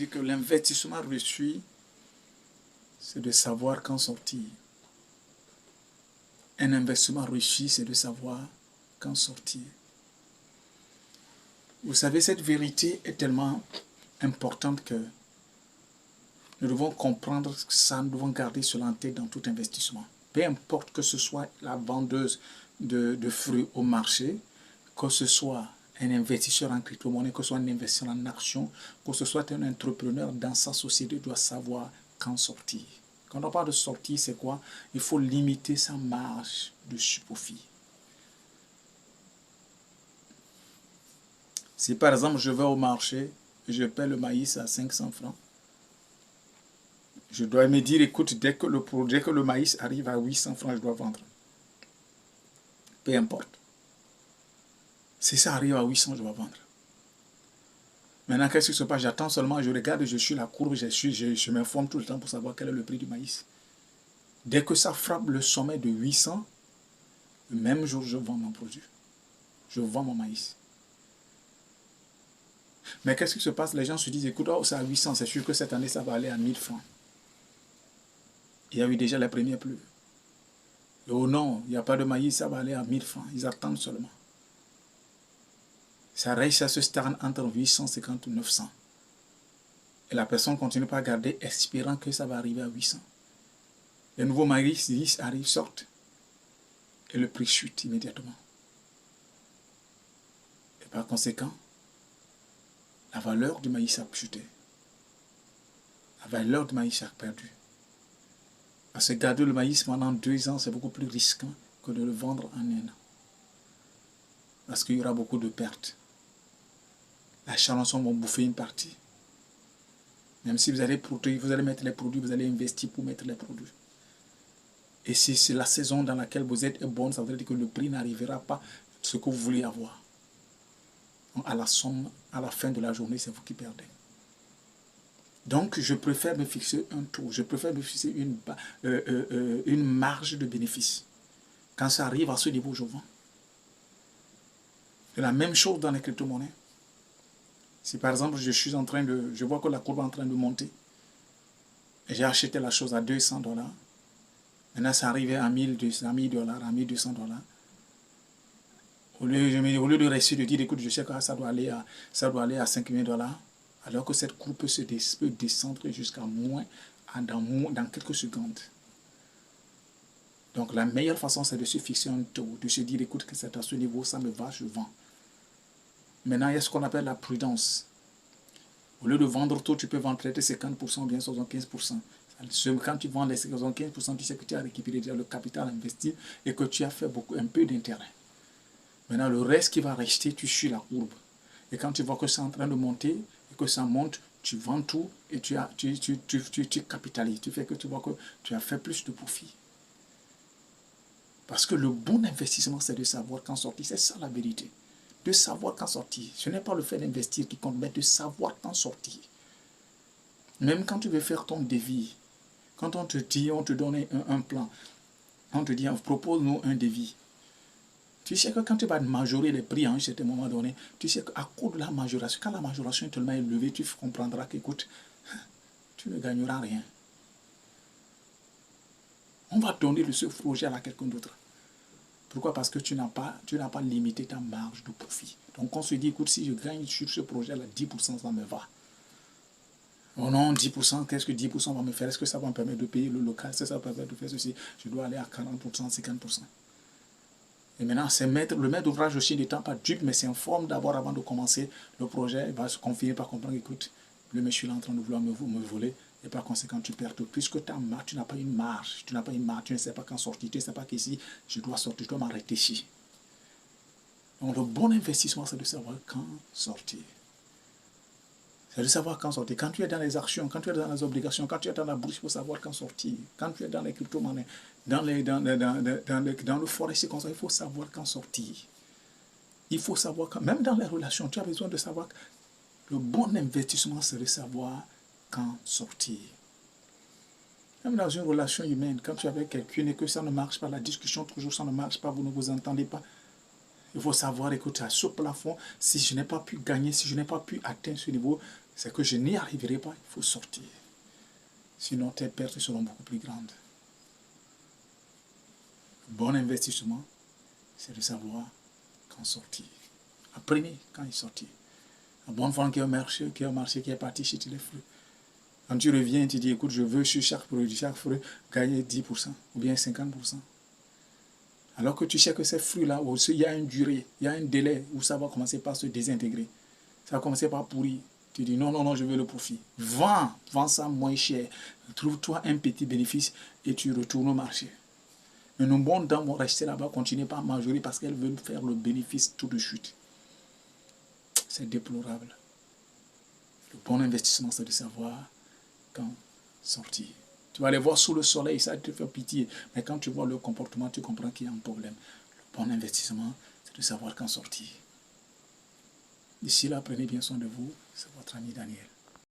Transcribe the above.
dit que l'investissement reçu, c'est de savoir quand sortir. Un investissement reçu, c'est de savoir quand sortir. Vous savez, cette vérité est tellement importante que nous devons comprendre ça, nous devons garder cela en tête dans tout investissement. Peu importe que ce soit la vendeuse de fruits au marché, que ce soit un investisseur en crypto-monnaie, que ce soit un investisseur en actions, que ce soit un entrepreneur dans sa société, doit savoir quand sortir. Quand on parle de sortir, c'est quoi? Il faut limiter sa marge de profit. Si par exemple je vais au marché et je paie le maïs à 500 francs, je dois me dire, écoute, dès que le maïs arrive à 800 francs, je dois vendre. Peu importe. Si ça arrive à 800, je dois vendre. Maintenant, qu'est-ce qui se passe? J'attends seulement, je regarde, je suis la courbe, je m'informe tout le temps pour savoir quel est le prix du maïs. Dès que ça frappe le sommet de 800, le même jour, je vends mon produit. Je vends mon maïs. Mais qu'est-ce qui se passe? Les gens se disent, écoute, oh, c'est à 800, c'est sûr que cette année, ça va aller à 1000 francs. Il y a eu déjà les premières pluies. Oh non, il n'y a pas de maïs, ça va aller à 1000 francs. Ils attendent seulement. Ça reste, ça se stagne entre 850 et 900. Et la personne continue pas à garder, espérant que ça va arriver à 800. Les nouveaux maïs arrivent, sortent. Et le prix chute immédiatement. Et par conséquent, la valeur du maïs a chuté. La valeur du maïs a perdu. Parce que garder le maïs pendant 2 ans, c'est beaucoup plus risquant que de le vendre en un an. Parce qu'il y aura beaucoup de pertes. Les charançons vont bouffer une partie. Même si vous allez mettre les produits, vous allez investir pour mettre les produits. Et si c'est la saison dans laquelle vous êtes bonne, ça veut dire que le prix n'arrivera pas à ce que vous voulez avoir. Donc à la somme, à la fin de la journée, c'est vous qui perdez. Donc, je préfère me fixer un taux, je préfère me fixer une marge de bénéfice. Quand ça arrive à ce niveau, je vends. C'est la même chose dans les crypto-monnaies. Si par exemple, je vois que la courbe est en train de monter, et j'ai acheté la chose à 200 $, maintenant ça arrive à 1000 $, à 1200 $. Au lieu de rester de dire, écoute, je sais que ça doit aller à 5000 $, alors que cette courbe peut descendre jusqu'à moins dans quelques secondes. Donc la meilleure façon, c'est de se fixer un taux, de se dire, écoute, que c'est à ce niveau, ça me va, je vends. Maintenant, il y a ce qu'on appelle la prudence. Au lieu de vendre tôt, tu peux vendre peut-être 50%, bien 75%. Quand tu vends les 75%, tu sais que tu as récupéré le capital investi et que tu as fait un peu d'intérêt. Maintenant, le reste qui va rester, tu suis la courbe. Et quand tu vois que c'est en train de monter et que ça monte, tu vends tout et tu capitalises. Tu fais que tu vois que tu as fait plus de profit. Parce que le bon investissement, c'est de savoir quand sortir. C'est ça la vérité. De savoir quand sortir. Ce n'est pas le fait d'investir qui compte, mais de savoir quand sortir. Même quand tu veux faire ton devis, quand on te dit, on te donne un plan, on te dit, propose-nous un devis. Tu sais que quand tu vas majorer les prix à un certain moment donné, tu sais qu'à cause de la majoration, quand la majoration est tellement élevée, tu comprendras qu'écoute, tu ne gagneras rien. On va donner ce projet à quelqu'un d'autre. Pourquoi? Parce que tu n'as pas limité ta marge de profit. Donc on se dit, écoute, si je gagne sur ce projet-là, 10%, ça me va. Oh non, 10%, qu'est-ce que 10% va me faire? Est-ce que ça va me permettre de payer le local? Est-ce que ça va me permettre de faire ceci? Je dois aller à 40%, 50%. Et maintenant, le maître d'ouvrage aussi n'étant pas dupe, mais c'est en forme d'abord avant de commencer le projet, il va se confier par comprendre, écoute, le monsieur est en train de vouloir me voler, et par conséquent, tu perds tout. Puisque tu n'as pas une marge, tu ne sais pas quand sortir, tu ne sais pas qu'ici, je dois sortir, je dois m'arrêter ici. Donc le bon investissement, c'est de savoir quand sortir. C'est de savoir quand sortir. Quand tu es dans les actions, quand tu es dans les obligations, quand tu es dans la bourse, il faut savoir quand sortir. Quand tu es dans les crypto-monnaies, dans le forex, comme ça, il faut savoir quand sortir. Il faut savoir quand, même dans les relations, tu as besoin de savoir que le bon investissement, c'est de savoir quand sortir. Même dans une relation humaine, quand tu es avec quelqu'un et que ça ne marche pas, la discussion toujours ça ne marche pas, vous ne vous entendez pas, il faut savoir, écoute, à ce plafond, si je n'ai pas pu gagner, si je n'ai pas pu atteindre ce niveau, c'est que je n'y arriverai pas, il faut sortir. Sinon, tes pertes seront beaucoup plus grandes. Le bon investissement, c'est de savoir quand sortir. Apprenez quand il sortir. Un bon femme qui est au marché, qui est parti chez les fruits. Quand tu reviens, tu dis, écoute, je veux sur chaque produit, chaque fruit, gagner 10% ou bien 50%. Alors que tu sais que ces fruits-là, il y a une durée, il y a un délai où ça va commencer par se désintégrer. Ça va commencer par pourrir. Tu dis, non, non, non, je veux le profit. Vends ça moins cher. Trouve-toi un petit bénéfice et tu retournes au marché. Mais nos bonnes dames vont rester là-bas, continuer par majorer parce qu'elles veulent faire le bénéfice tout de suite. C'est déplorable. Le bon investissement, c'est de savoir quand sortir. Tu vas les voir sous le soleil, ça te fait pitié. Mais quand tu vois leur comportement, tu comprends qu'il y a un problème. Le bon investissement, c'est de savoir quand sortir. D'ici là, prenez bien soin de vous. C'est votre ami Daniel.